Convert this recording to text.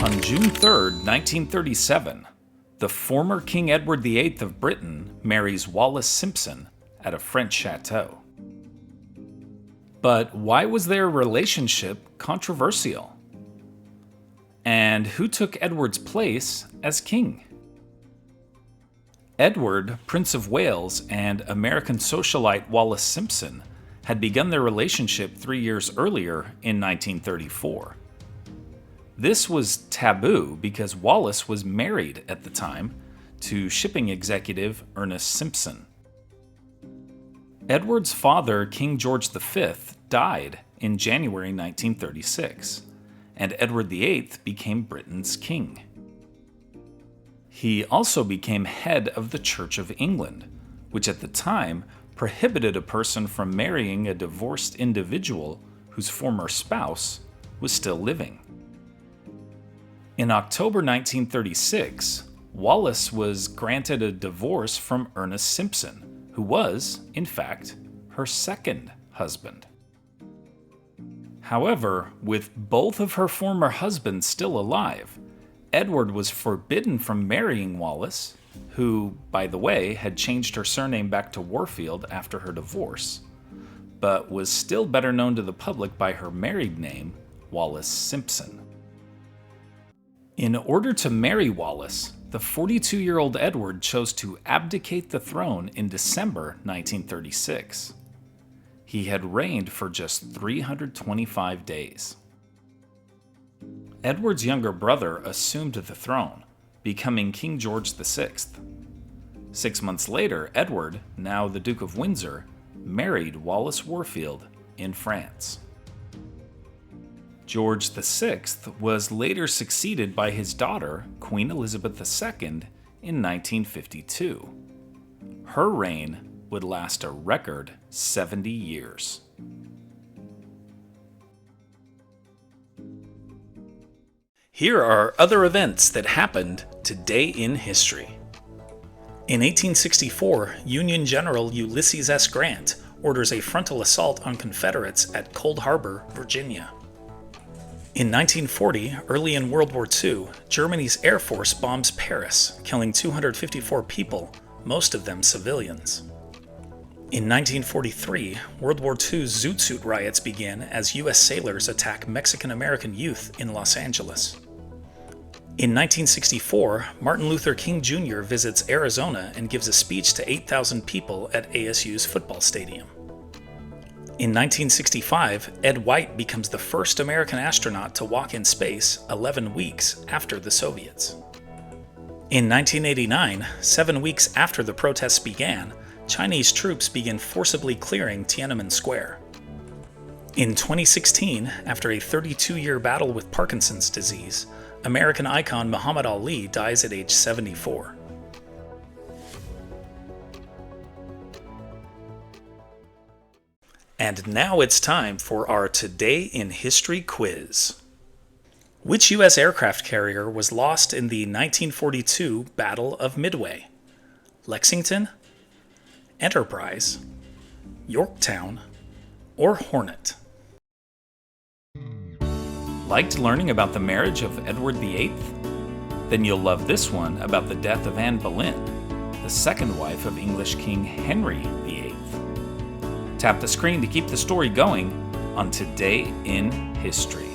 On June 3, 1937, the former King Edward VIII of Britain marries Wallis Simpson at a French chateau. But why was their relationship controversial? And who took Edward's place as king? Edward, Prince of Wales, and American socialite Wallis Simpson had begun their relationship 3 years earlier in 1934. This was taboo because Wallis was married at the time to shipping executive Ernest Simpson. Edward's father, King George V, died in January 1936, and Edward VIII became Britain's king. He also became head of the Church of England, which at the time prohibited a person from marrying a divorced individual whose former spouse was still living. In October 1936, Wallis was granted a divorce from Ernest Simpson, who was, in fact, her second husband. However, with both of her former husbands still alive, Edward was forbidden from marrying Wallis, who, by the way, had changed her surname back to Warfield after her divorce, but was still better known to the public by her married name, Wallis Simpson. In order to marry Wallis, the 42-year-old Edward chose to abdicate the throne in December 1936. He had reigned for just 325 days. Edward's younger brother assumed the throne, becoming King George VI. 6 months later, Edward, now the Duke of Windsor, married Wallis Warfield in France. George VI was later succeeded by his daughter, Queen Elizabeth II, in 1952. Her reign would last a record 70 years. Here are other events that happened today in history. In 1864, Union General Ulysses S. Grant orders a frontal assault on Confederates at Cold Harbor, Virginia. In 1940, early in World War II, Germany's Air Force bombs Paris, killing 254 people, most of them civilians. In 1943, World War II's Zoot Suit riots began as U.S. sailors attack Mexican-American youth in Los Angeles. In 1964, Martin Luther King Jr. visits Arizona and gives a speech to 8,000 people at ASU's football stadium. In 1965, Ed White becomes the first American astronaut to walk in space 11 weeks after the Soviets. In 1989, 7 weeks after the protests began, Chinese troops begin forcibly clearing Tiananmen Square. In 2016, after a 32-year battle with Parkinson's disease, American icon Muhammad Ali dies at age 74. And now it's time for our Today in History quiz. Which U.S. aircraft carrier was lost in the 1942 Battle of Midway? Lexington, Enterprise, Yorktown, or Hornet? Liked learning about the marriage of Edward VIII? Then you'll love this one about the death of Anne Boleyn, the second wife of English King Henry VIII. Tap the screen to keep the story going on Today in History.